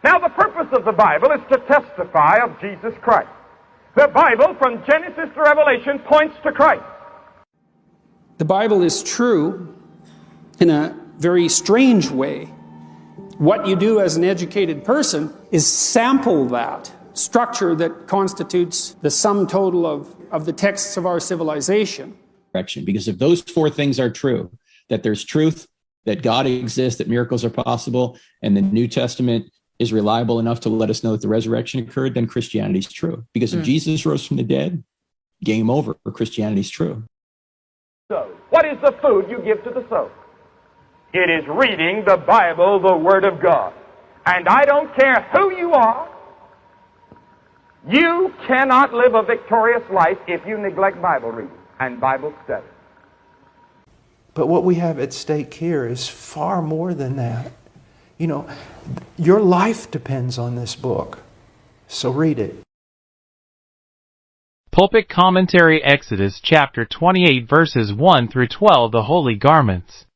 Now, the purpose of the Bible is to testify of Jesus Christ. The Bible, from Genesis to Revelation, points to Christ. The Bible is true in a very strange way. What you do as an educated person is sample that structure that constitutes the sum total of the texts of our civilization. Because if those four things are true, that there's truth, that God exists, that miracles are possible, and the New Testament is reliable enough to let us know that the resurrection occurred, then Christianity is true. Because if Jesus rose from the dead, game over, Christianity is true. So, what is the food you give to the soul? It is reading the Bible, the Word of God. And I don't care who you are, you cannot live a victorious life if you neglect Bible reading and Bible study. But what we have at stake here is far more than that. You know, your life depends on this book. So read it. Pulpit Commentary, Exodus chapter 28 verses 1 through 12, the holy garments.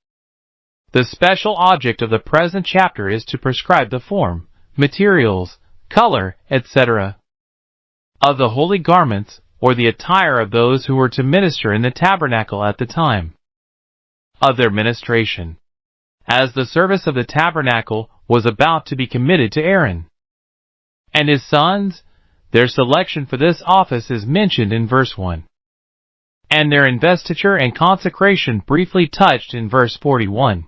The special object of the present chapter is to prescribe the form, materials, color, etc. of the holy garments, or the attire of those who were to minister in the tabernacle at the time of their ministration, as the service of the tabernacle was about to be committed to Aaron and his sons. Their selection for this office is mentioned in verse 1, and their investiture and consecration briefly touched in verse 41.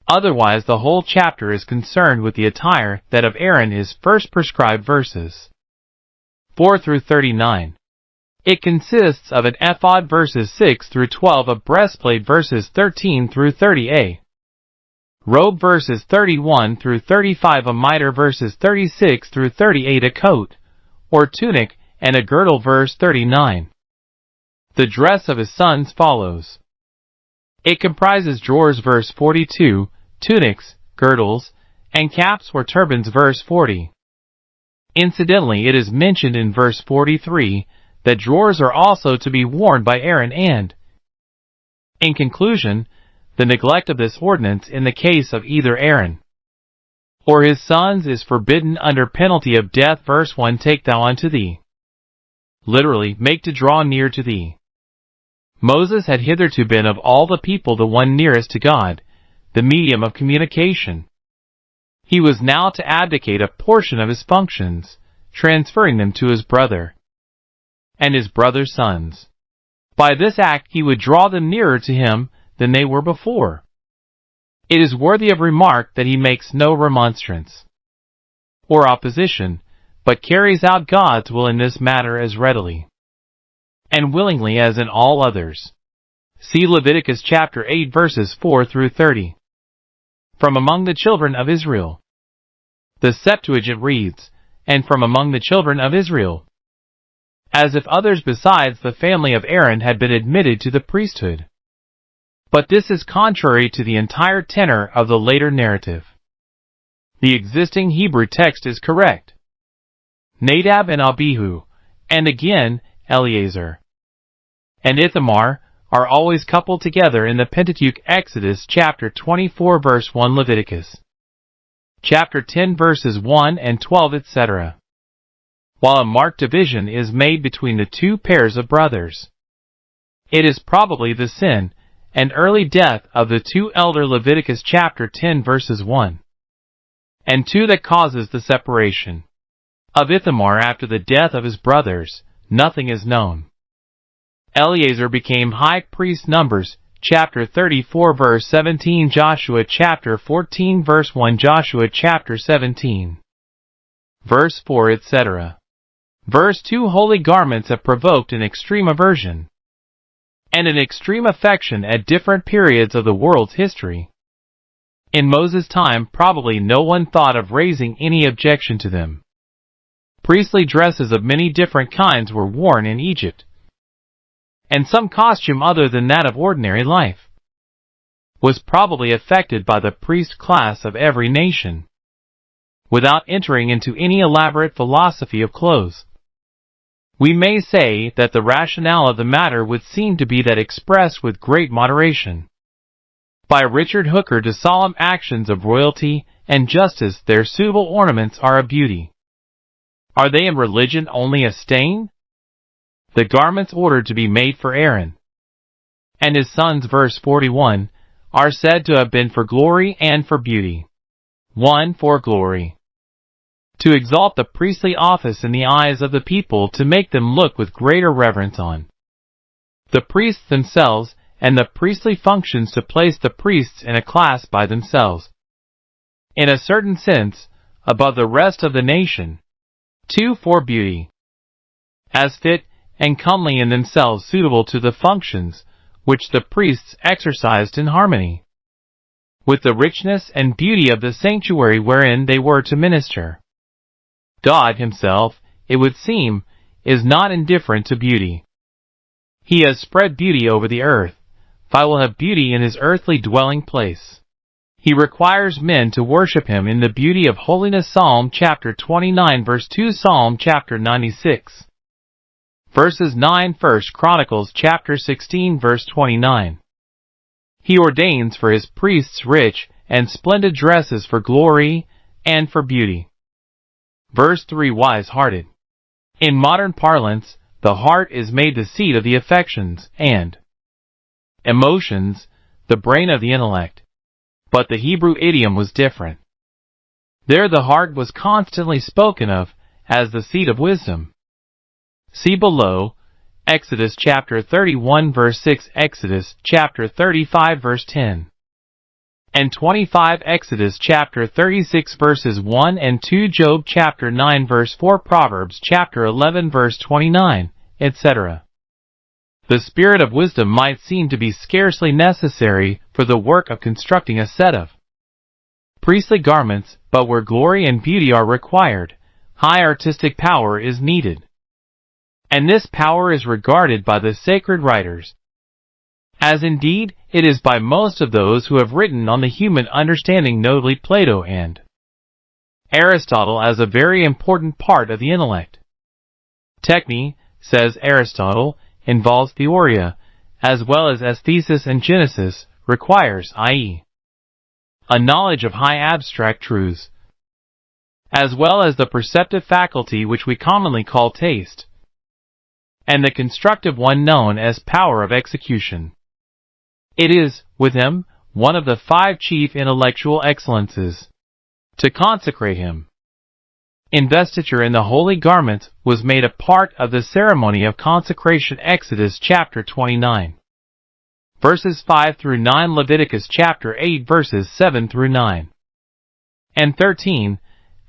Otherwise, the whole chapter is concerned with the attire that of Aaron is first prescribed verses 4 through 39. It consists of an ephod verses 6 through 12, a breastplate verses 13 through 30a, robe verses 31 through 35, a mitre verses 36 through 38, a coat or tunic, and a girdle verse 39. The dress of his sons follows. It comprises drawers verse 42, tunics, girdles, and caps or turbans verse 40. Incidentally, it is mentioned in verse 43 that drawers are also to be worn by Aaron and, in conclusion, the neglect of this ordinance in the case of either Aaron or his sons is forbidden under penalty of death. Verse 1, take thou unto thee. Literally, make to draw near to thee. Moses had hitherto been of all the people the one nearest to God, the medium of communication. He was now to abdicate a portion of his functions, transferring them to his brother and his brother's sons. By this act he would draw them nearer to him than they were before. It is worthy of remark that he makes no remonstrance or opposition, but carries out God's will in this matter as readily and willingly as in all others. See Leviticus chapter 8 verses 4 through 30. From among the children of Israel. The Septuagint reads, and from among the children of Israel, as if others besides the family of Aaron had been admitted to the priesthood. But this is contrary to the entire tenor of the later narrative. The existing Hebrew text is correct. Nadab and Abihu, and again Eleazar and Ithamar, are always coupled together in the Pentateuch. Exodus chapter 24 verse 1, Leviticus chapter 10 verses 1 and 12, etc. While a marked division is made between the two pairs of brothers, it is probably the sin and early death of the two elder. Leviticus chapter 10 verses 1 and 2 that causes the separation of Ithamar after the death of his brothers. Nothing is known. Eleazar became high priest. Numbers chapter 34 verse 17, Joshua chapter 14 verse 1, Joshua chapter 17 verse 4, etc. Verse 2, holy garments have provoked an extreme aversion and an extreme affection at different periods of the world's history. In Moses' time, probably no one thought of raising any objection to them. Priestly dresses of many different kinds were worn in Egypt, and some costume other than that of ordinary life was probably affected by the priest class of every nation, without entering into any elaborate philosophy of clothes. We may say that the rationale of the matter would seem to be that expressed with great moderation. By Richard Hooker, to solemn actions of royalty and justice their suitable ornaments are a beauty. Are they in religion only a stain? The garments ordered to be made for Aaron and his sons, verse 41, are said to have been for glory and for beauty. 1. For glory. To exalt the priestly office in the eyes of the people, to make them look with greater reverence on the priests themselves, and the priestly functions, to place the priests in a class by themselves, in a certain sense, above the rest of the nation. 2. For beauty. As fit and comely in themselves, suitable to the functions which the priests exercised in harmony with the richness and beauty of the sanctuary wherein they were to minister. God himself, it would seem, is not indifferent to beauty. He has spread beauty over the earth. If I will have beauty in his earthly dwelling place, he requires men to worship him in the beauty of holiness. Psalm chapter 29 verse 2, Psalm chapter 96 verses 9, 1 Chronicles chapter 16 verse 29. He ordains for his priests rich and splendid dresses for glory and for beauty. Verse 3. Wise-hearted. In modern parlance, the heart is made the seat of the affections and emotions, the brain of the intellect. But the Hebrew idiom was different. There the heart was constantly spoken of as the seat of wisdom. See below, Exodus chapter 31 verse 6, Exodus chapter 35 verse 10, and 25, Exodus chapter 36 verses 1 and 2, Job chapter 9 verse 4, Proverbs chapter 11 verse 29, etc. The spirit of wisdom might seem to be scarcely necessary for the work of constructing a set of priestly garments, but where glory and beauty are required, high artistic power is needed. And this power is regarded by the sacred writers, as indeed it is by most of those who have written on the human understanding, notably Plato and Aristotle, as a very important part of the intellect. Techne, says Aristotle, involves theoria, as well as aesthesis and genesis, requires, i.e., a knowledge of high abstract truths, as well as the perceptive faculty which we commonly call taste, and the constructive one known as power of execution. It is, with him, one of the 5 chief intellectual excellences. To consecrate him, investiture in the holy garment was made a part of the ceremony of consecration. Exodus chapter 29, verses 5 through 9, Leviticus chapter 8 verses 7 through 9, and 13,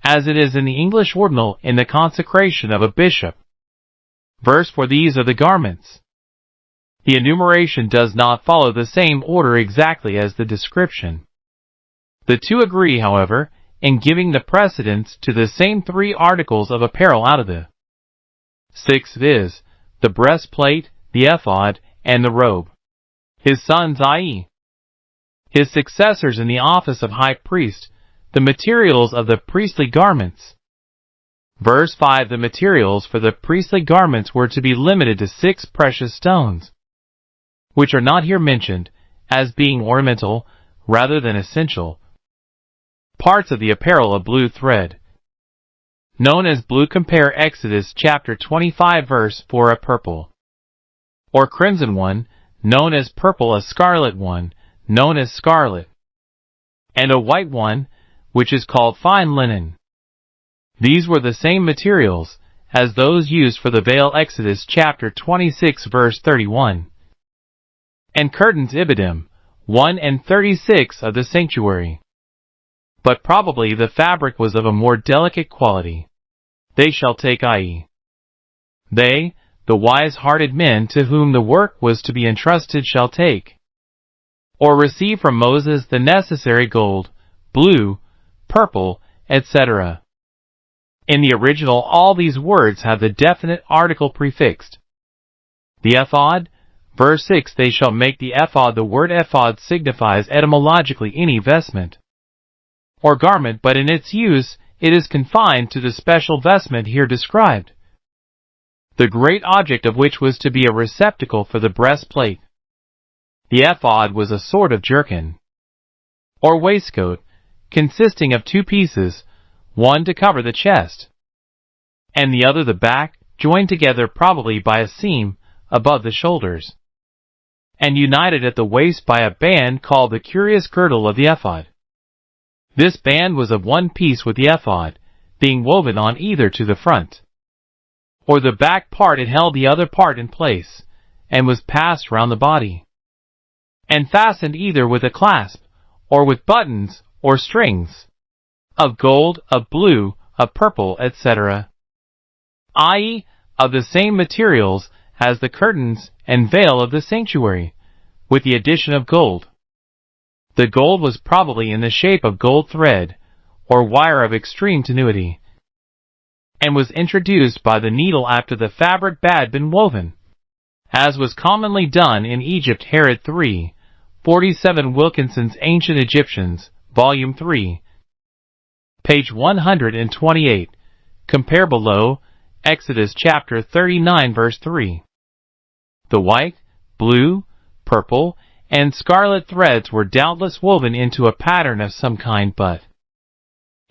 as it is in the English ordinal in the consecration of a bishop. Verse 4. These are the garments. The enumeration does not follow the same order exactly as the description. The two agree, however, in giving the precedence to the same 3 articles of apparel out of the 6, viz., the breastplate, the ephod, and the robe. His sons, i.e., his successors in the office of high priest, the materials of the priestly garments. Verse 5. The materials for the priestly garments were to be limited to 6 precious stones, which are not here mentioned, as being ornamental rather than essential parts of the apparel of blue thread, known as blue. Compare Exodus chapter 25 verse 4. A purple or crimson one, known as purple; a scarlet one, known as scarlet; and a white one, which is called fine linen. These were the same materials as those used for the veil. Exodus chapter 26 verse 31. And curtains, Ibidim 1 and 36 of the sanctuary. But probably the fabric was of a more delicate quality. They shall take, i.e., they, the wise-hearted men to whom the work was to be entrusted, shall take, or receive from Moses, the necessary gold, blue, purple, etc. In the original, all these words have the definite article prefixed. The ephod, verse 6. They shall make the ephod. The word ephod signifies etymologically any vestment or garment, but in its use it is confined to the special vestment here described, the great object of which was to be a receptacle for the breastplate. The ephod was a sort of jerkin, or waistcoat, consisting of 2 pieces, one to cover the chest, and the other the back, joined together probably by a seam above the shoulders, and united at the waist by a band called the curious girdle of the ephod. This band was of one piece with the ephod, being woven on either to the front or the back part. It held the other part in place, and was passed round the body, and fastened either with a clasp, or with buttons or strings, of gold, of blue, of purple, etc., i.e., of the same materials as the curtains and veil of the sanctuary, with the addition of gold. The gold was probably in the shape of gold thread, or wire of extreme tenuity, and was introduced by the needle after the fabric had been woven, as was commonly done in Egypt. Herod 3, 47 Wilkinson's Ancient Egyptians, Volume 3, page 128. Compare below, Exodus chapter 39 verse 3. The white, blue, purple, and scarlet threads were doubtless woven into a pattern of some kind, but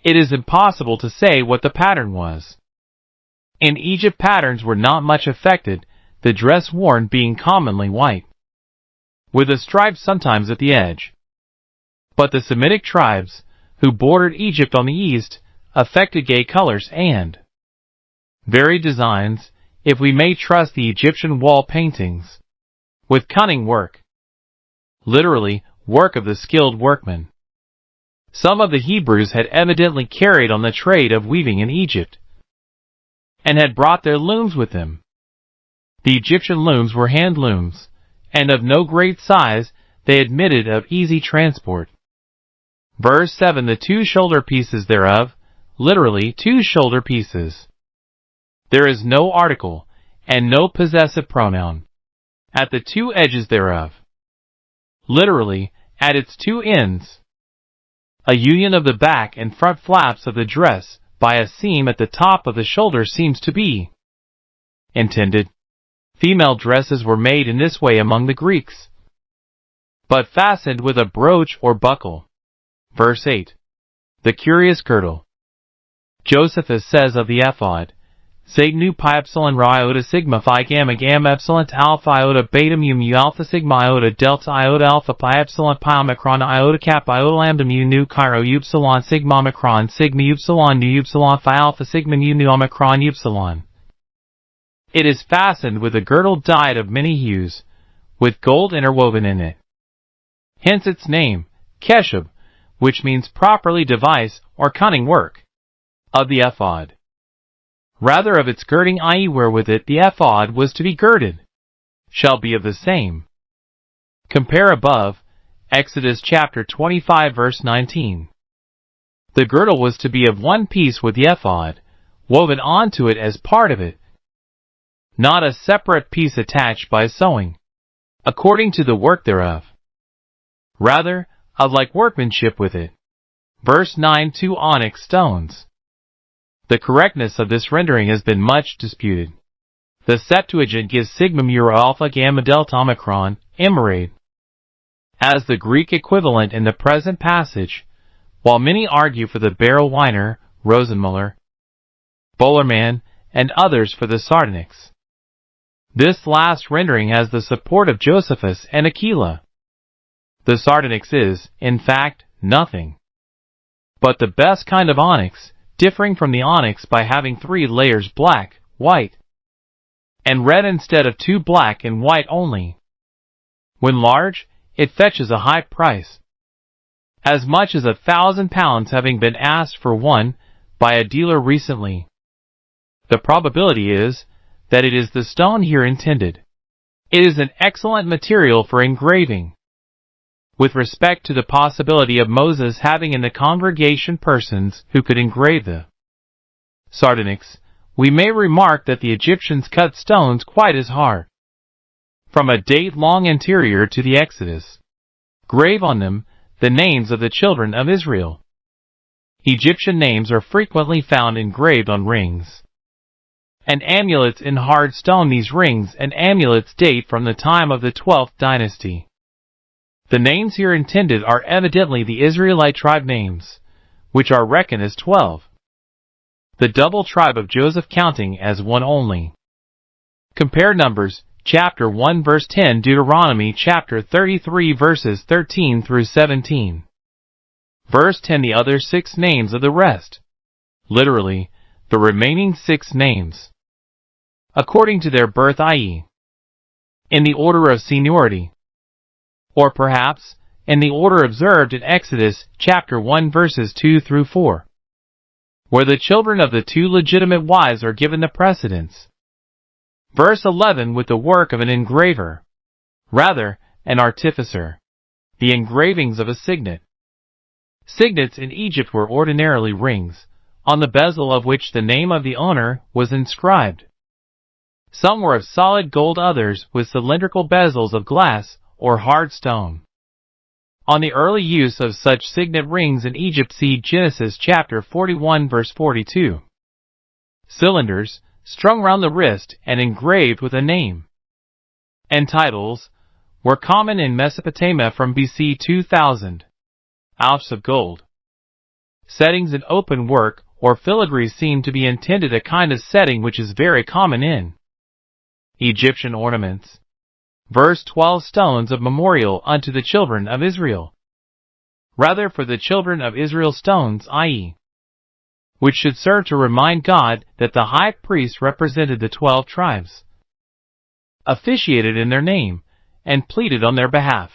it is impossible to say what the pattern was. In Egypt patterns were not much affected, the dress worn being commonly white, with a stripe sometimes at the edge. But the Semitic tribes, who bordered Egypt on the east, affected gay colors and varied designs, if we may trust the Egyptian wall paintings, with cunning work, literally, work of the skilled workman. Some of the Hebrews had evidently carried on the trade of weaving in Egypt, and had brought their looms with them. The Egyptian looms were hand looms, and of no great size, they admitted of easy transport. Verse 7. The 2 shoulder pieces thereof, literally 2 shoulder pieces. There is no article, and no possessive pronoun, at the 2 edges thereof, literally, at its 2 ends. A union of the back and front flaps of the dress by a seam at the top of the shoulder seems to be intended. Female dresses were made in this way among the Greeks, but fastened with a brooch or buckle. Verse 8. The curious girdle. Josephus says of the ephod, Sig nu pi epsilon rho iota sigma phi gamma gamma epsilon alpha iota beta mu mu alpha sigma iota delta iota alpha pi epsilon pi omicron iota kappa iota lambda mu nu chi upsilon sigma omicron sigma upsilon nu upsilon phi alpha sigma mu nu omicron upsilon. It is fastened with a girdle dyed of many hues, with gold interwoven in it. Hence its name, Keshub, which means properly device or cunning work, of the ephod. Rather of its girding, i.e. wherewith it, the ephod was to be girded, shall be of the same. Compare above, Exodus chapter 25 verse 19. The girdle was to be of one piece with the ephod, woven onto it as part of it, not a separate piece attached by sewing, according to the work thereof. Rather, of like workmanship with it. Verse 9. 2 onyx stones. The correctness of this rendering has been much disputed. The Septuagint gives sigma mu alpha gamma delta omicron, emerade, as the Greek equivalent in the present passage, while many argue for the Beryl Weiner, Rosenmuller, Bollerman, and others for the sardonyx. This last rendering has the support of Josephus and Aquila. The sardonyx is, in fact, nothing but the best kind of onyx, differing from the onyx by having 3 layers black, white, and red instead of 2 black and white only. When large, it fetches a high price, as much as £1,000 having been asked for one by a dealer recently. The probability is that it is the stone here intended. It is an excellent material for engraving. With respect to the possibility of Moses having in the congregation persons who could engrave the sardonyx, we may remark that the Egyptians cut stones quite as hard, from a date long anterior to the Exodus, grave on them the names of the children of Israel. Egyptian names are frequently found engraved on rings and amulets in hard stone. These rings and amulets date from the time of the 12th dynasty. The names here intended are evidently the Israelite tribe names, which are reckoned as 12. The double tribe of Joseph counting as one only. Compare Numbers chapter 1 verse 10, Deuteronomy chapter 33 verses 13 through 17. Verse 10, the other 6 names of the rest. Literally, the remaining 6 names. According to their birth, i.e., in the order of seniority. Or perhaps, in the order observed in Exodus chapter 1 verses 2 through 4, where the children of the 2 legitimate wives are given the precedence. Verse 11, with the work of an engraver, rather, an artificer, the engravings of a signet. Signets in Egypt were ordinarily rings, on the bezel of which the name of the owner was inscribed. Some were of solid gold, others with cylindrical bezels of glass or hard stone. On the early use of such signet rings in Egypt, see Genesis chapter 41 verse 42. Cylinders, strung round the wrist and engraved with a name and titles, were common in Mesopotamia from BC 2000. Ounce of gold. Settings in open work or filigree seem to be intended, a kind of setting which is very common in Egyptian ornaments. Verse 12, stones of memorial unto the children of Israel. Rather, for the children of Israel stones, i.e., which should serve to remind God that the high priest represented the 12 tribes, officiated in their name, and pleaded on their behalf.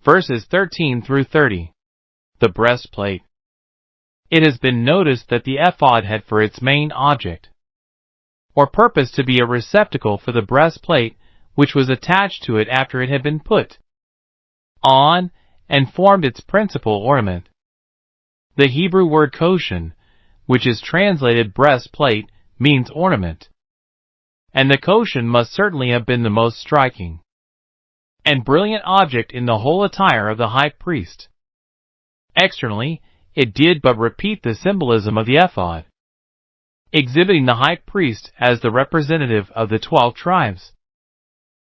Verses 13 through 30. The breastplate. It has been noticed that the ephod had for its main object or purpose to be a receptacle for the breastplate which was attached to it after it had been put on and formed its principal ornament. The Hebrew word koshan, which is translated breastplate, means ornament, and the koshan must certainly have been the most striking and brilliant object in the whole attire of the high priest. Externally, it did but repeat the symbolism of the ephod, exhibiting the high priest as the representative of the 12 tribes,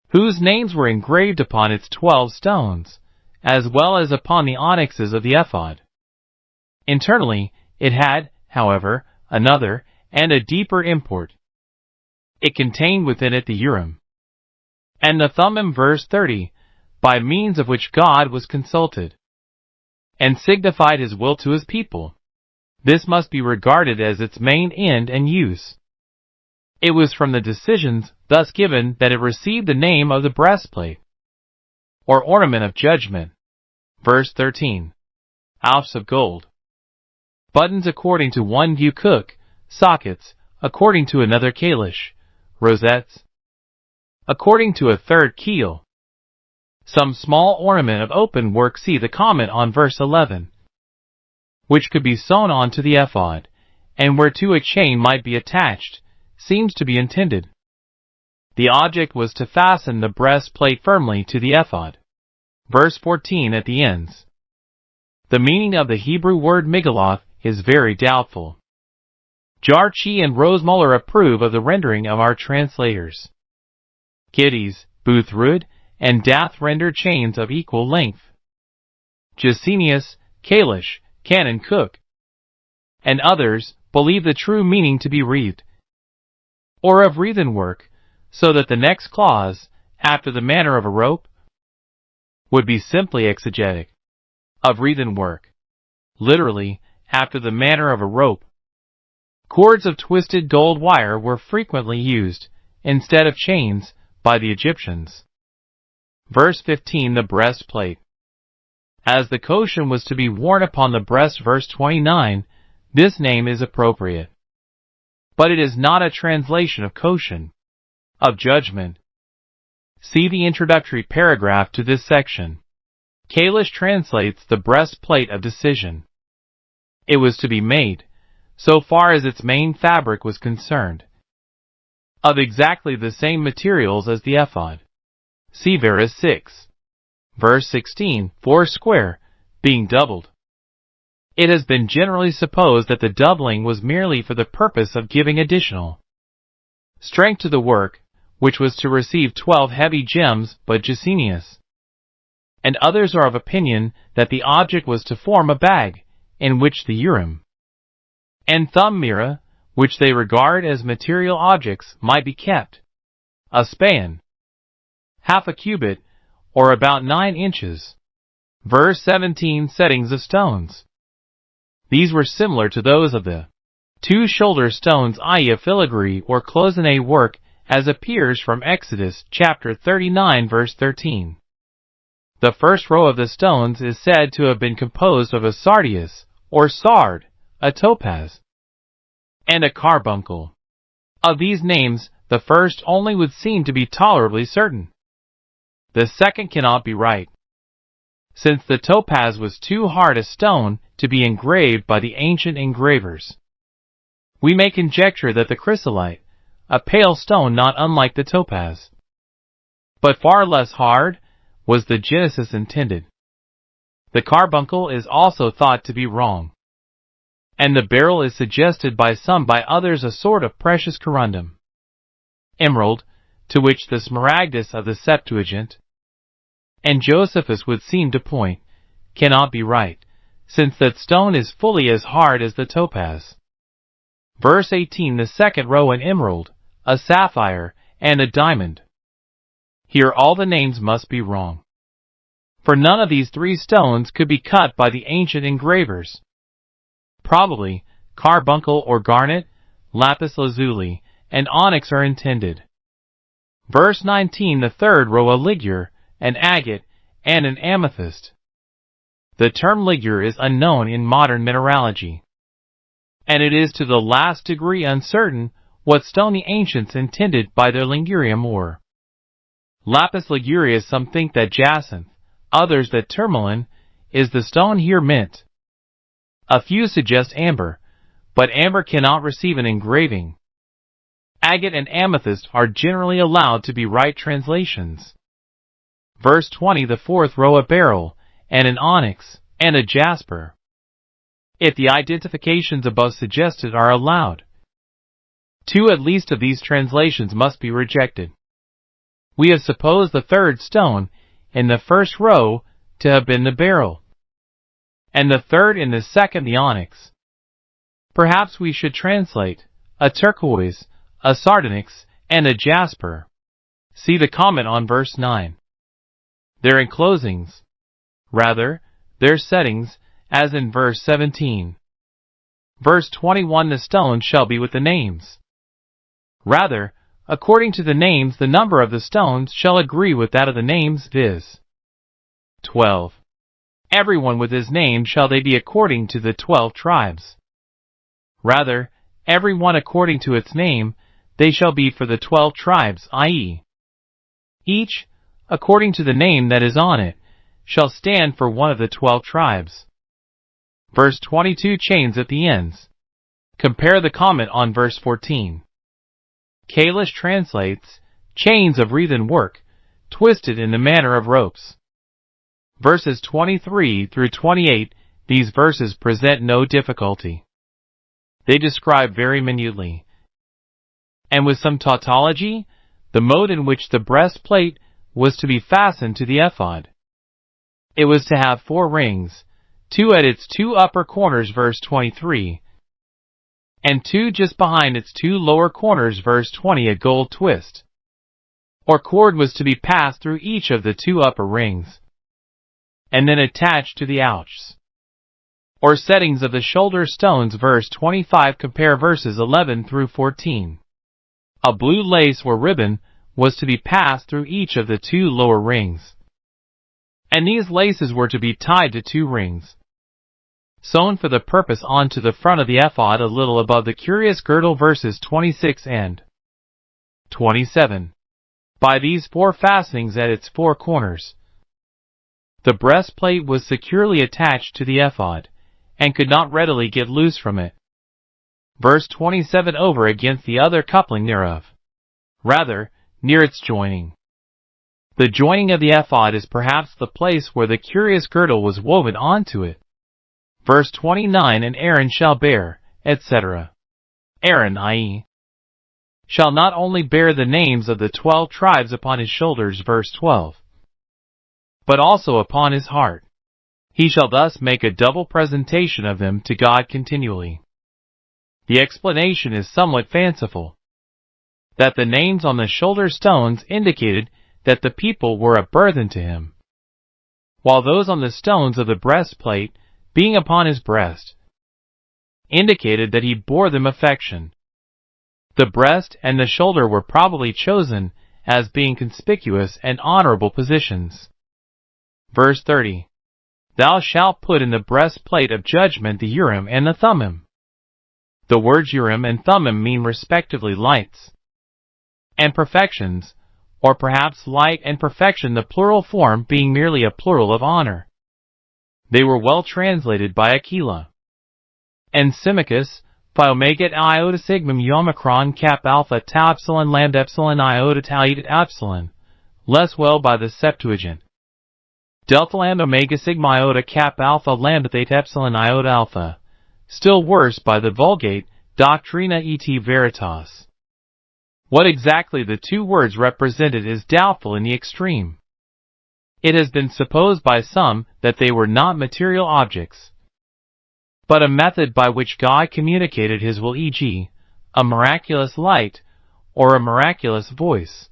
whose names were engraved upon its 12 stones, as well as upon the onyxes of the ephod. Internally, it had, however, another and a deeper import. It contained within it the Urim and the Thummim, verse 30, by means of which God was consulted and signified his will to his people. This must be regarded as its main end and use. It was from the decisions thus given that it received the name of the breastplate, or ornament of judgment. Verse 13. Ounce of gold. Buttons according to one view cook, sockets, according to another kalish, rosettes, according to a third keel. Some small ornament of open work, see the comment on verse 11, which could be sewn on to the ephod, and whereto a chain might be attached, seems to be intended. The object was to fasten the breastplate firmly to the ephod. Verse 14 at the ends. The meaning of the Hebrew word migaloth is very doubtful. Jarchi and Rosemuller approve of the rendering of our translators. Kitties, Boothroyd, and Dath render chains of equal length. Gesenius, Kalish, Canon Cook, and others believe the true meaning to be wreathed, or of wreathen work, so that the next clause, after the manner of a rope, would be simply exegetic, of wreathen work, literally, after the manner of a rope. Cords of twisted gold wire were frequently used, instead of chains, by the Egyptians. Verse 15, the breastplate. As the koshan was to be worn upon the breast, verse 29, this name is appropriate. But it is not a translation of koshan, of judgment. See the introductory paragraph to this section. Kalish translates the breastplate of decision. It was to be made, so far as its main fabric was concerned, of exactly the same materials as the ephod. See verse 6. Verse 16, 4 square, being doubled. It has been generally supposed that the doubling was merely for the purpose of giving additional strength to the work, which was to receive 12 heavy gems, but Gesenius and others are of opinion that the object was to form a bag, in which the Urim and Thummim, which they regard as material objects, might be kept. A span, half a cubit, or about 9 inches. Verse 17, settings of stones. These were similar to those of the 2 shoulder stones, i.e. a filigree or cloisonné work, as appears from Exodus chapter 39 verse 13. The first row of the stones is said to have been composed of a sardius, or sard, a topaz, and a carbuncle. Of these names, the first only would seem to be tolerably certain. The second cannot be right, since the topaz was too hard a stone to be engraved by the ancient engravers. We may conjecture that the chrysolite, a pale stone not unlike the topaz, but far less hard, was the genesis intended. The carbuncle is also thought to be wrong, and the beryl is suggested by some, by others a sort of precious corundum. Emerald, to which the smaragdus of the Septuagint and Josephus would seem to point, cannot be right, since that stone is fully as hard as the topaz. Verse 18, the second row, an emerald, a sapphire, and a diamond. Here all the names must be wrong, for none of these 3 stones could be cut by the ancient engravers. Probably carbuncle or garnet, lapis lazuli, and onyx are intended. Verse 19, the third row, a ligure, an agate, and an amethyst. The term ligure is unknown in modern mineralogy, and it is to the last degree uncertain what stone the ancients intended by their ligurium ore. Lapis ligurius, some think that jacinth, others that tourmaline, is the stone here meant. A few suggest amber, but amber cannot receive an engraving. Agate and amethyst are generally allowed to be right translations. Verse 20, the fourth row, a beryl, and an onyx, and a jasper. If the identifications above suggested are allowed, 2 at least of these translations must be rejected. We have supposed the third stone in the first row to have been the beryl, and the third in the second the onyx. Perhaps we should translate a turquoise, a sardonyx, and a jasper. See the comment on verse 9. Their enclosings, rather, their settings, as in verse 17. Verse 21, the stones shall be with the names. Rather, according to the names, the number of the stones shall agree with that of the names, viz. 12. Everyone with his name shall they be according to the 12 tribes. Rather, every one according to its name, they shall be for the 12 tribes, i.e., each, according to the name that is on it, shall stand for one of the 12 tribes. Verse 22, chains at the ends. Compare the comment on verse 14. Kalish translates, chains of wreathen work, twisted in the manner of ropes. Verses 23 through 28, these verses present no difficulty. They describe very minutely, and with some tautology, the mode in which the breastplate was to be fastened to the ephod. It was to have 4 rings, 2 at its 2 upper corners, verse 23, and 2 just behind its 2 lower corners, verse 20. A gold twist, or cord, was to be passed through each of the 2 upper rings, and then attached to the ouches, or settings of the shoulder stones, verse 25. Compare verses 11 through 14. A blue lace or ribbon was to be passed through each of the 2 lower rings, and these laces were to be tied to 2 rings, sewn for the purpose onto the front of the ephod a little above the curious girdle, verses 26 and 27. By these 4 fastenings at its 4 corners, the breastplate was securely attached to the ephod, and could not readily get loose from it. Verse 27, over against the other coupling thereof, rather, near its joining. The joining of the ephod is perhaps the place where the curious girdle was woven onto it. Verse 29, and Aaron shall bear, etc. Aaron, i.e., shall not only bear the names of the 12 tribes upon his shoulders, verse 12, but also upon his heart. He shall thus make a double presentation of them to God continually. The explanation is somewhat fanciful, that the names on the shoulder stones indicated that the people were a burthen to him, while those on the stones of the breastplate, being upon his breast, indicated that he bore them affection. The breast and the shoulder were probably chosen as being conspicuous and honorable positions. Verse 30. Thou shalt put in the breastplate of judgment the Urim and the Thummim. The words Urim and Thummim mean respectively lights and perfections, or perhaps light and perfection, the plural form being merely a plural of honor. They were well translated by Aquila. And Symmachus, phi omega iota sigmum omicron cap alpha tau epsilon lambda epsilon iota tau eta epsilon, less well by the Septuagint. Delta lambda omega sigma iota cap alpha lambda theta epsilon iota alpha, still worse by the Vulgate Doctrina et Veritas. What exactly the two words represented is doubtful in the extreme. It has been supposed by some that they were not material objects, but a method by which God communicated his will, e.g., a miraculous light or a miraculous voice.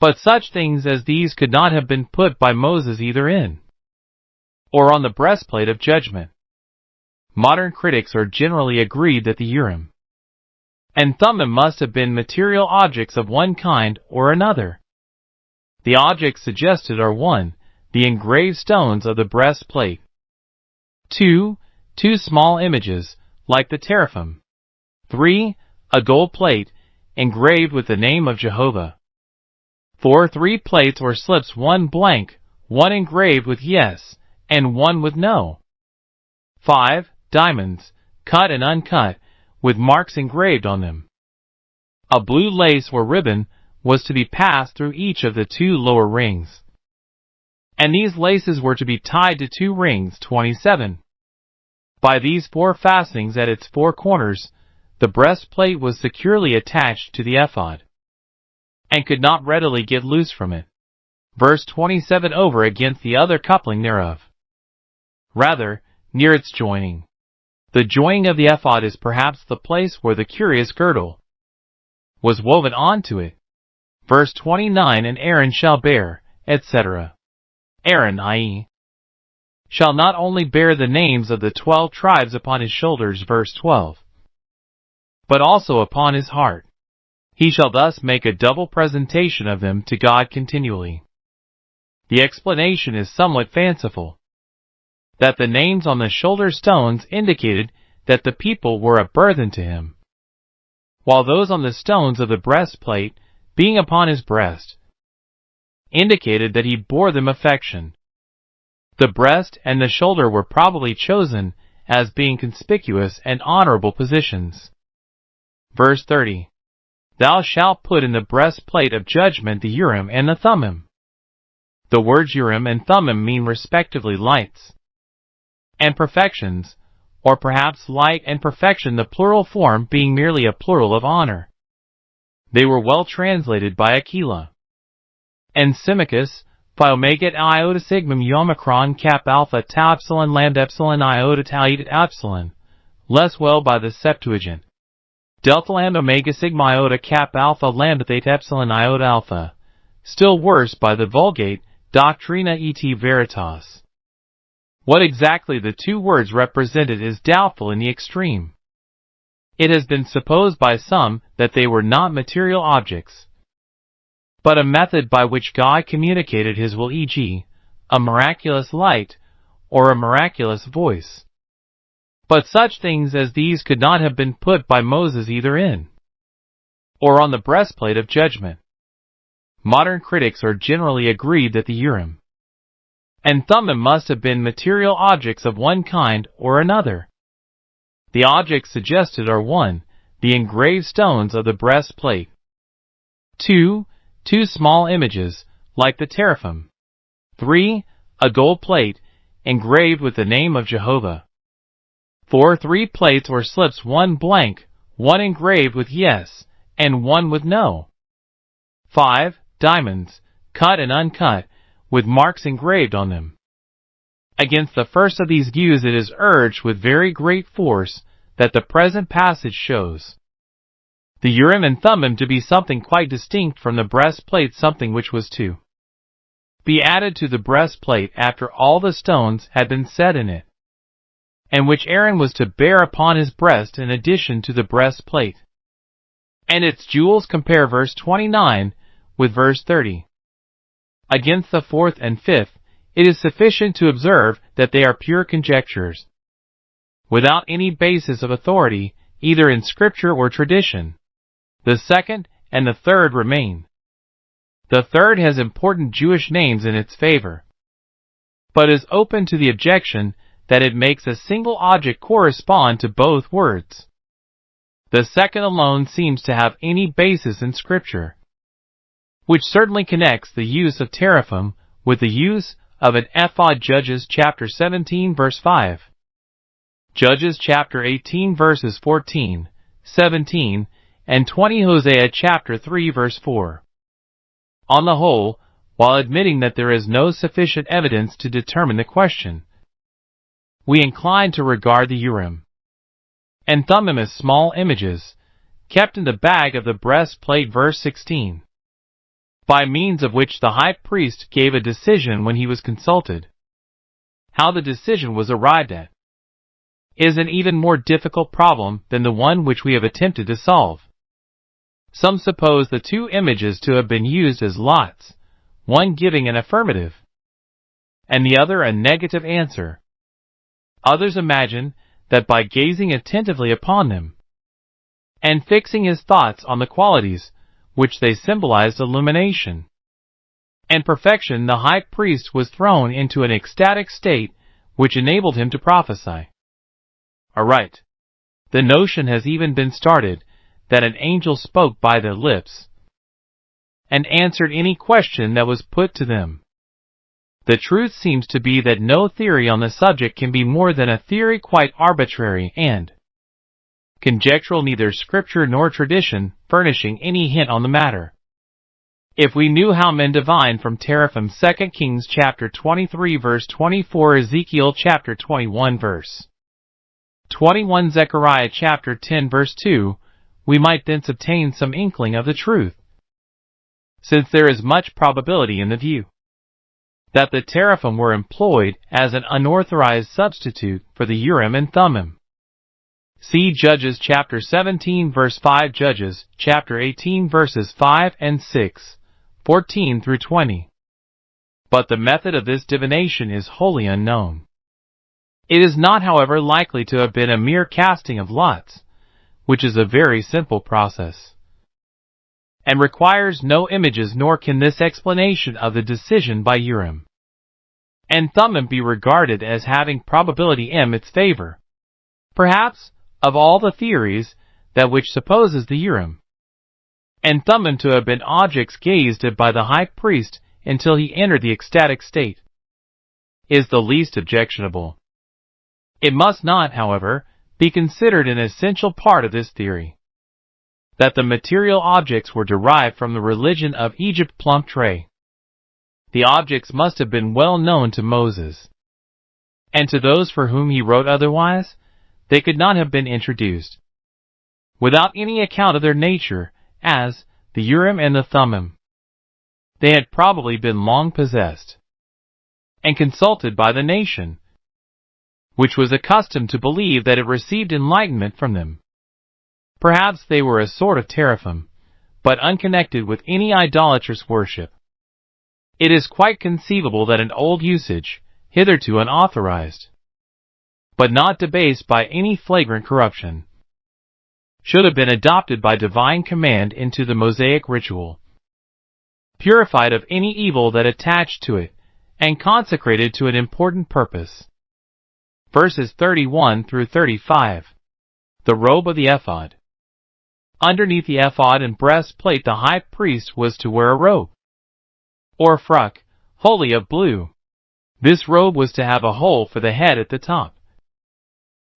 But such things as these could not have been put by Moses either in or on the breastplate of judgment. Modern critics are generally agreed that the Urim and Thummim must have been material objects of one kind or another. The objects suggested are 1. The engraved stones of the breastplate. 2. Two small images, like the teraphim. 3. A gold plate, engraved with the name of Jehovah. 4. 3 plates or slips, 1 blank, 1 engraved with yes, and 1 with no. 5. Diamonds, cut and uncut, with marks engraved on them. A blue lace or ribbon was to be passed through each of the 2 lower rings, and these laces were to be tied to 2 rings, 27. By these 4 fastenings at its 4 corners, the breastplate was securely attached to the ephod, and could not readily get loose from it. Verse 27 over against the other coupling thereof. Rather, near its joining. The joining of the ephod is perhaps the place where the curious girdle was woven onto it. Verse 29, and Aaron shall bear, etc. Aaron, i.e., shall not only bear the names of the 12 tribes upon his shoulders, verse 12, but also upon his heart. He shall thus make a double presentation of them to God continually. The explanation is somewhat fanciful, that the names on the shoulder stones indicated that the people were a burthen to him, while those on the stones of the breastplate, being upon his breast, indicated that he bore them affection. The breast and the shoulder were probably chosen as being conspicuous and honorable positions. Verse 30. Thou shalt put in the breastplate of judgment the Urim and the Thummim. The words Urim and Thummim mean respectively lights and perfections, or perhaps light and perfection, the plural form being merely a plural of honor. They were well translated by Aquila. And Symmachus, phi omega iota sigmum omicron cap alpha tau epsilon lambda epsilon iota tau eta epsilon, less well by the Septuagint. Delta lambda omega sigma iota cap alpha lambda theta epsilon iota alpha, still worse by the Vulgate Doctrina et Veritas. What exactly the two words represented is doubtful in the extreme. It has been supposed by some that they were not material objects, but a method by which God communicated his will, e.g., a miraculous light or a miraculous voice. But such things as these could not have been put by Moses either in or on the breastplate of judgment. Modern critics are generally agreed that the Urim and Thummim must have been material objects of one kind or another. The objects suggested are 1. The engraved stones of the breastplate. 2. Two small images, like the teraphim. 3. A gold plate, engraved with the name of Jehovah. 4. 3 plates or slips, 1 blank, 1 engraved with yes, and 1 with no. 5. Diamonds, cut and uncut, with marks engraved on them. Against the first of these views it is urged with very great force that the present passage shows the Urim and Thummim to be something quite distinct from the breastplate, something which was to be added to the breastplate after all the stones had been set in it, and which Aaron was to bear upon his breast in addition to the breastplate. And its jewels. Compare verse 29 with verse 30. Against the fourth and fifth, it is sufficient to observe that they are pure conjectures, without any basis of authority, either in Scripture or tradition. The second and the third remain. The third has important Jewish names in its favor, but is open to the objection that it makes a single object correspond to both words. The second alone seems to have any basis in Scripture, which certainly connects the use of teraphim with the use of an ephod. Judges chapter 17 verse 5. Judges chapter 18 verses 14, 17, and 20. Hosea chapter 3 verse 4. On the whole, while admitting that there is no sufficient evidence to determine the question, we incline to regard the Urim and Thummim as small images, kept in the bag of the breastplate. Verse 16. By means of which the high priest gave a decision when he was consulted. How the decision was arrived at is an even more difficult problem than the one which we have attempted to solve. Some suppose the two images to have been used as lots, one giving an affirmative, and the other a negative answer. Others imagine that by gazing attentively upon them, and fixing his thoughts on the qualities which they symbolized, illumination and perfection, the high priest was thrown into an ecstatic state which enabled him to prophesy aright. The notion has even been started that an angel spoke by their lips and answered any question that was put to them. The truth seems to be that no theory on the subject can be more than a theory, quite arbitrary and conjectural, neither Scripture nor tradition furnishing any hint on the matter. If we knew how men divine from teraphim, 2 Kings chapter 23 verse 24, Ezekiel chapter 21 verse 21, Zechariah chapter 10 verse 2, we might thence obtain some inkling of the truth, since there is much probability in the view that the teraphim were employed as an unauthorized substitute for the Urim and Thummim. See Judges chapter 17 verse 5, Judges chapter 18 verses 5 and 6, 14 through 20. But the method of this divination is wholly unknown. It is not, however, likely to have been a mere casting of lots, which is a very simple process, and requires no images, nor can this explanation of the decision by Urim and Thummim be regarded as having probability in its favor. Perhaps, of all the theories, that which supposes the Urim and Thummim to have been objects gazed at by the high priest until he entered the ecstatic state is the least objectionable. It must not, however, be considered an essential part of this theory that the material objects were derived from the religion of Egypt. Plumb tray. The objects must have been well known to Moses, and to those for whom he wrote, otherwise they could not have been introduced without any account of their nature as the Urim and the Thummim. They had probably been long possessed and consulted by the nation, which was accustomed to believe that it received enlightenment from them. Perhaps they were a sort of teraphim, but unconnected with any idolatrous worship. It is quite conceivable that an old usage, hitherto unauthorized, but not debased by any flagrant corruption, should have been adopted by divine command into the Mosaic ritual, purified of any evil that attached to it, and consecrated to an important purpose. Verses 31 through 35. The robe of the ephod. Underneath the ephod and breastplate the high priest was to wear a robe, or frock, wholly of blue. This robe was to have a hole for the head at the top,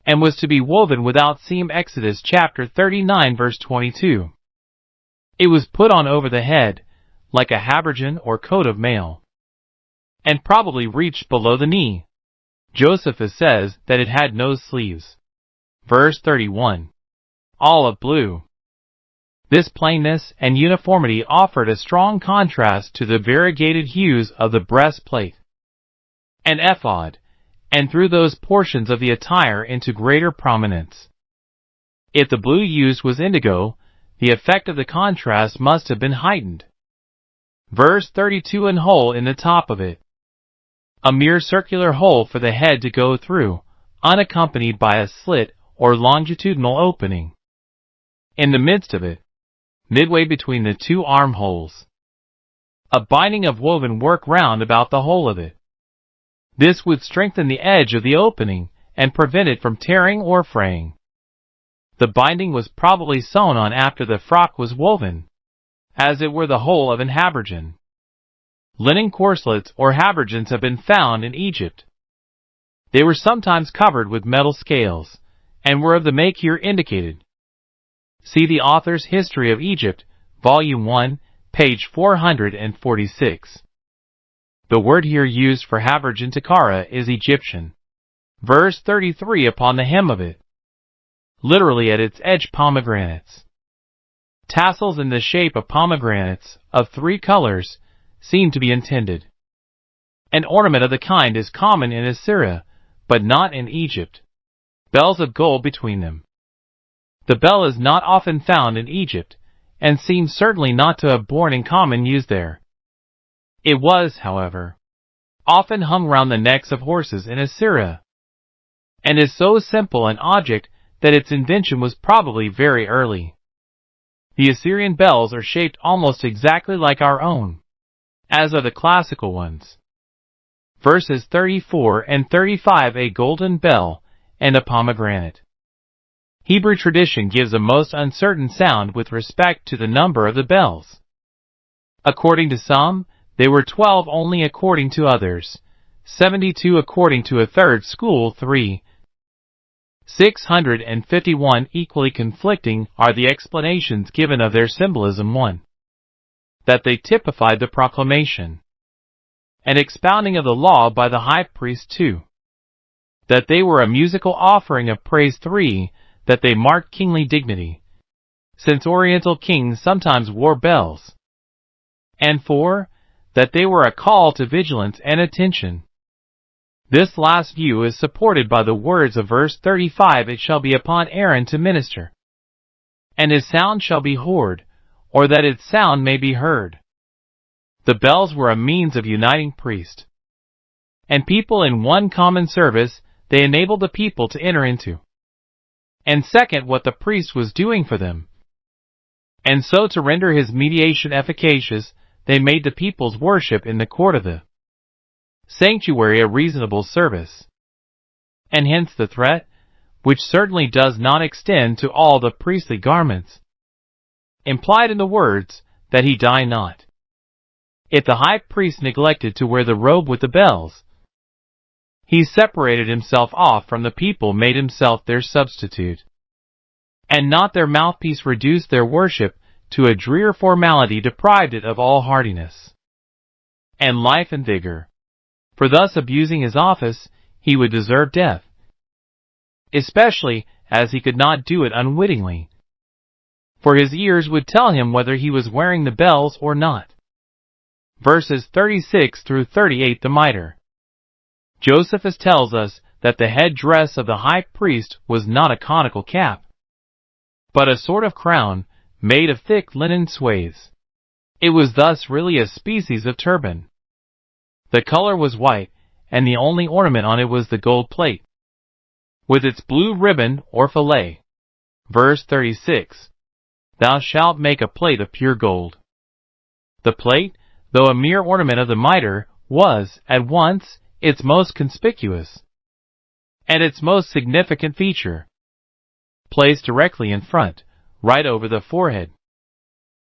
and was to be woven without seam. Exodus chapter 39 verse 22. It was put on over the head, like a habergeon or coat of mail. and probably reached below the knee. Josephus says that it had no sleeves. Verse 31. Olive blue. This plainness and uniformity offered a strong contrast to the variegated hues of the breastplate and ephod, and threw those portions of the attire into greater prominence. If the blue used was indigo, the effect of the contrast must have been heightened. Verse 32. An hole in the top of it. A mere circular hole for the head to go through, unaccompanied by a slit or longitudinal opening. In the midst of it, midway between the two armholes, a binding of woven work round about the whole of it. This would strengthen the edge of the opening and prevent it from tearing or fraying. The binding was probably sewn on after the frock was woven, as it were the whole of an habergeon. Linen corselets or habergeons have been found in Egypt. They were sometimes covered with metal scales, and were of the make here indicated. See the author's History of Egypt, Volume 1, page 446. The word here used for habergeon tikara is Egyptian. Verse 33. Upon the hem of it. Literally at its edge pomegranates. Tassels in the shape of pomegranates, of 3 colors, seem to be intended. An ornament of the kind is common in Assyria, but not in Egypt. Bells of gold between them. The bell is not often found in Egypt, and seems certainly not to have borne in common use there. It was, however, often hung round the necks of horses in Assyria, and is so simple an object that its invention was probably very early. The Assyrian bells are shaped almost exactly like our own, as are the classical ones. Verses 34 and 35. A golden bell and a pomegranate. Hebrew tradition gives a most uncertain sound with respect to the number of the bells. According to some, they were 12 only, according to others 72, according to a third school 651. Equally conflicting are the explanations given of their symbolism. 1. That they typified the proclamation and expounding of the law by the high priest. 2. That they were a musical offering of praise. 3. That they marked kingly dignity, since Oriental kings sometimes wore bells. And 4. That they were a call to vigilance and attention. This last view is supported by the words of verse 35. It shall be upon Aaron to minister, and his sound shall be heard, or that its sound may be heard. The bells were a means of uniting priest and people in one common service. They enabled the people to enter into, and second, what the priest was doing for them. And so to render his mediation efficacious, they made the people's worship in the court of the sanctuary a reasonable service. And hence the threat, which certainly does not extend to all the priestly garments, implied in the words, that he die not. If the high priest neglected to wear the robe with the bells, he separated himself off from the people, made himself their substitute, and not their mouthpiece, reduced their worship to a drear formality, deprived it of all heartiness and life and vigor. For thus abusing his office, he would deserve death, especially as he could not do it unwittingly, for his ears would tell him whether he was wearing the bells or not. Verses 36 through 38. The mitre. Josephus tells us that the head dress of the high priest was not a conical cap, but a sort of crown made of thick linen swathes. It was thus really a species of turban. The color was white, and the only ornament on it was the gold plate, with its blue ribbon or fillet. Verse 36. Thou shalt make a plate of pure gold. The plate, though a mere ornament of the mitre, was, at once, its most conspicuous and its most significant feature. Placed directly in front, right over the forehead,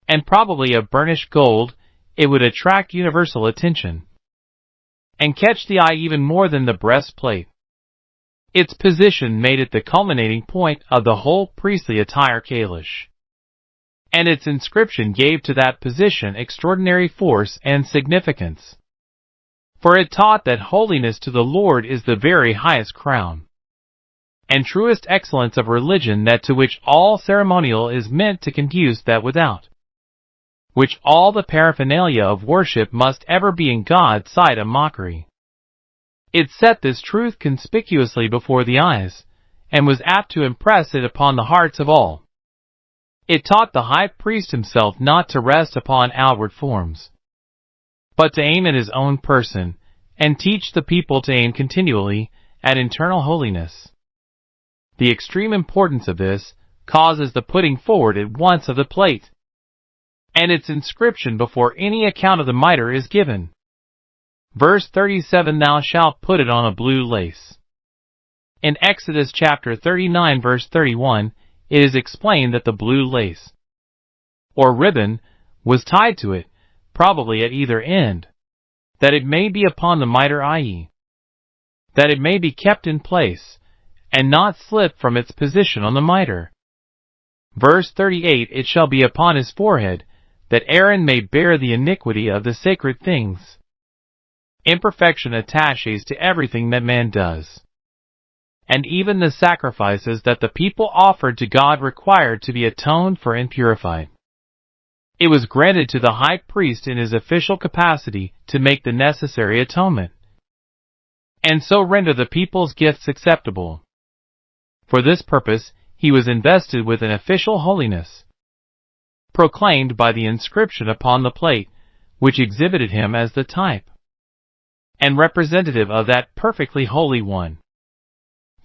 and probably of burnished gold, it would attract universal attention and catch the eye even more than the breastplate. Its position made it the culminating point of the whole priestly attire Kalish, and its inscription gave to that position extraordinary force and significance. For it taught that holiness to the Lord is the very highest crown, and truest excellence of religion, that to which all ceremonial is meant to conduce that without which all the paraphernalia of worship must ever be in God's sight a mockery. It set this truth conspicuously before the eyes, and was apt to impress it upon the hearts of all. It taught the high priest himself not to rest upon outward forms, but to aim at his own person, and teach the people to aim continually at internal holiness. The extreme importance of this causes the putting forward at once of the plate, and its inscription before any account of the mitre is given. Verse 37, thou shalt put it on a blue lace. In Exodus chapter 39 verse 31, it is explained that the blue lace, or ribbon, was tied to it, probably at either end, that it may be upon the mitre, i.e., that it may be kept in place, and not slip from its position on the mitre. Verse 38, it shall be upon his forehead, that Aaron may bear the iniquity of the sacred things. Imperfection attaches to everything that man does, and even the sacrifices that the people offered to God required to be atoned for and purified. It was granted to the high priest in his official capacity to make the necessary atonement, and so render the people's gifts acceptable. For this purpose he was invested with an official holiness, proclaimed by the inscription upon the plate, which exhibited him as the type and representative of that perfectly holy one,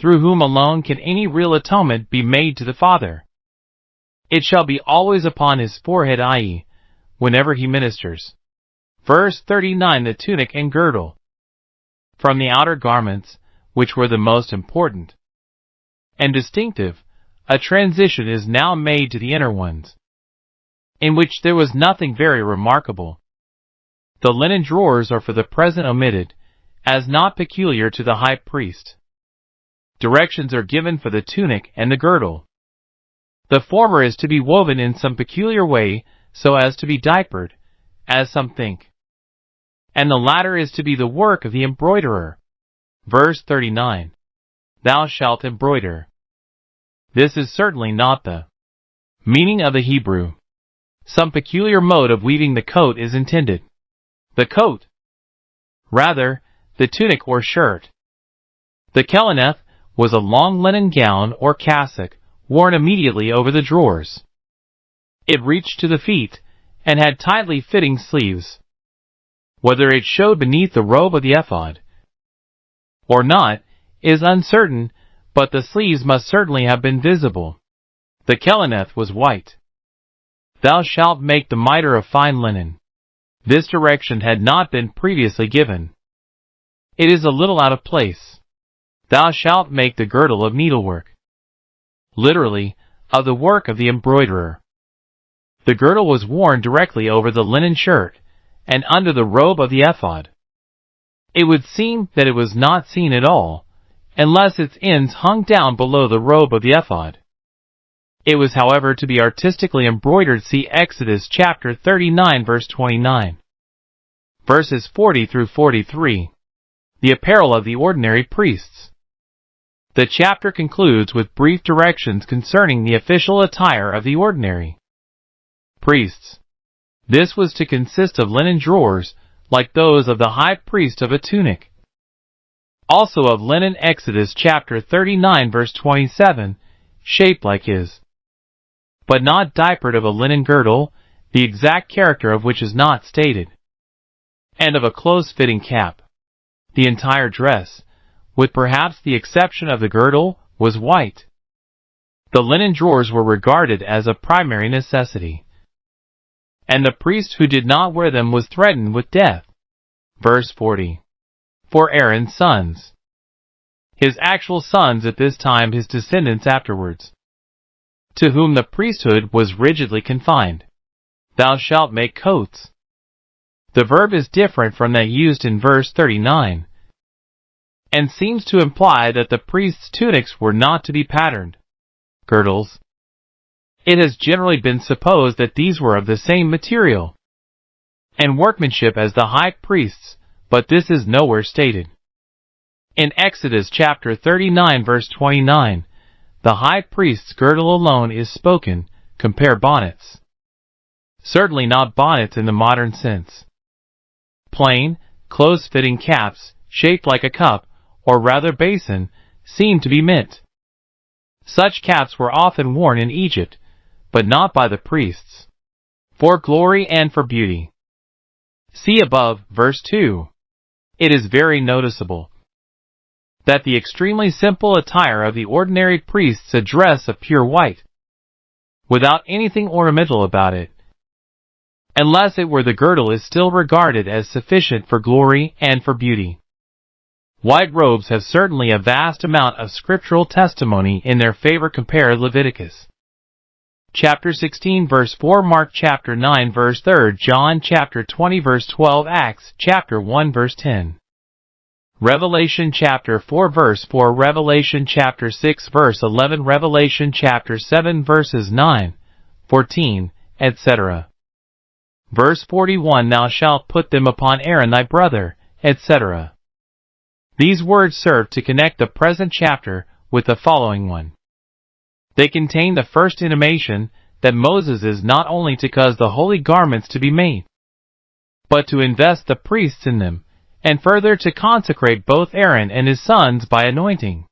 through whom alone can any real atonement be made to the Father. It shall be always upon his forehead, i.e., whenever he ministers. Verse 39, the tunic and girdle. From the outer garments, which were the most important and distinctive, a transition is now made to the inner ones, in which there was nothing very remarkable. The linen drawers are for the present omitted, as not peculiar to the high priest. Directions are given for the tunic and the girdle. The former is to be woven in some peculiar way, so as to be diapered, as some think, and the latter is to be the work of the embroiderer. Verse 39, thou shalt embroider. This is certainly not the meaning of the Hebrew. Some peculiar mode of weaving the coat is intended. The coat, rather, the tunic or shirt. The keleneth was a long linen gown or cassock worn immediately over the drawers. It reached to the feet, and had tightly fitting sleeves. Whether it showed beneath the robe of the ephod or not is uncertain, but the sleeves must certainly have been visible. The keleneth was white. Thou shalt make the mitre of fine linen. This direction had not been previously given. It is a little out of place. Thou shalt make the girdle of needlework. Literally, of the work of the embroiderer. The girdle was worn directly over the linen shirt, and under the robe of the ephod. It would seem that it was not seen at all, unless its ends hung down below the robe of the ephod. It was, however, to be artistically embroidered. See Exodus chapter 39 verse 29. Verses 40 through 43. The apparel of the ordinary priests. The chapter concludes with brief directions concerning the official attire of the ordinary priests. This was to consist of linen drawers, like those of the high priest, of a tunic, also of linen. Exodus chapter 39 verse 27, shaped like his, but not diapered, of a linen girdle, the exact character of which is not stated, and of a close-fitting cap. The entire dress, with perhaps the exception of the girdle, was white. The linen drawers were regarded as a primary necessity, and the priest who did not wear them was threatened with death. Verse 40. For Aaron's sons. His actual sons at this time, his descendants afterwards, to whom the priesthood was rigidly confined. Thou shalt make coats. The verb is different from that used in verse 39, and seems to imply that the priest's tunics were not to be patterned. Girdles. It has generally been supposed that these were of the same material and workmanship as the high priest's, but this is nowhere stated. In Exodus chapter 39 verse 29, the high priest's girdle alone is spoken, compare bonnets. Certainly not bonnets in the modern sense. Plain, close-fitting caps, shaped like a cup, or rather basin, seem to be meant. Such caps were often worn in Egypt, but not by the priests. For glory and for beauty. See above, verse 2. It is very noticeable that the extremely simple attire of the ordinary priests, a dress of pure white, without anything ornamental about it, unless it were the girdle, is still regarded as sufficient for glory and for beauty. White robes have certainly a vast amount of scriptural testimony in their favor. Compare Leviticus chapter 16 verse 4, Mark chapter 9 verse 3, John chapter 20 verse 12, Acts chapter 1 verse 10. Revelation chapter 4 verse 4, Revelation chapter 6 verse 11, Revelation chapter 7 verses 9, 14, etc. Verse 41, Thou shalt put them upon Aaron thy brother, etc. These words serve to connect the present chapter with the following one. They contain the first intimation that Moses is not only to cause the holy garments to be made, but to invest the priests in them, and further to consecrate both Aaron and his sons by anointing.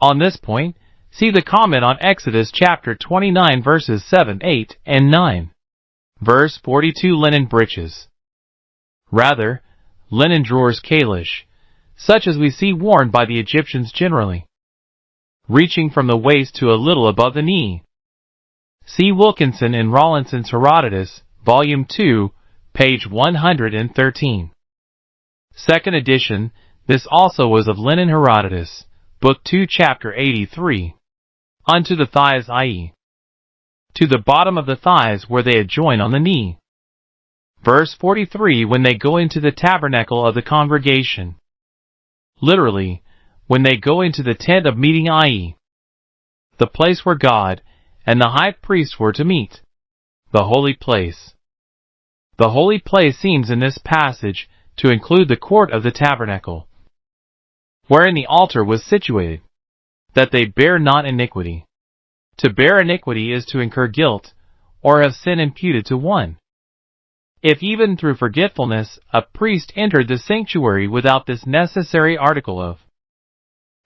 On this point, see the comment on Exodus chapter 29 verses 7, 8, and 9. Verse 42, linen breeches. Rather, linen drawers kalish, such as we see worn by the Egyptians generally, reaching from the waist to a little above the knee. See Wilkinson in Rawlinson's Herodotus, Volume 2, page 113. Second edition, this also was of linen Herodotus, Book 2, chapter 83. Unto the thighs, i.e., to the bottom of the thighs where they adjoin on the knee. Verse 43, when they go into the tabernacle of the congregation. Literally, when they go into the tent of meeting, i.e., the place where God and the high priest were to meet, the holy place. The holy place seems in this passage to include the court of the tabernacle, wherein the altar was situated, that they bear not iniquity. To bear iniquity is to incur guilt, or have sin imputed to one. If even through forgetfulness a priest entered the sanctuary without this necessary article of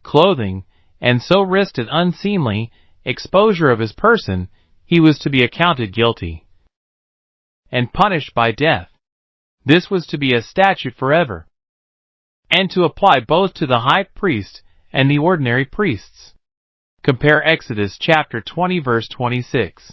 clothing, and so risked an unseemly exposure of his person, he was to be accounted guilty, and punished by death. This was to be a statute forever, and to apply both to the high priest and the ordinary priests. Compare Exodus chapter 20 verse 26.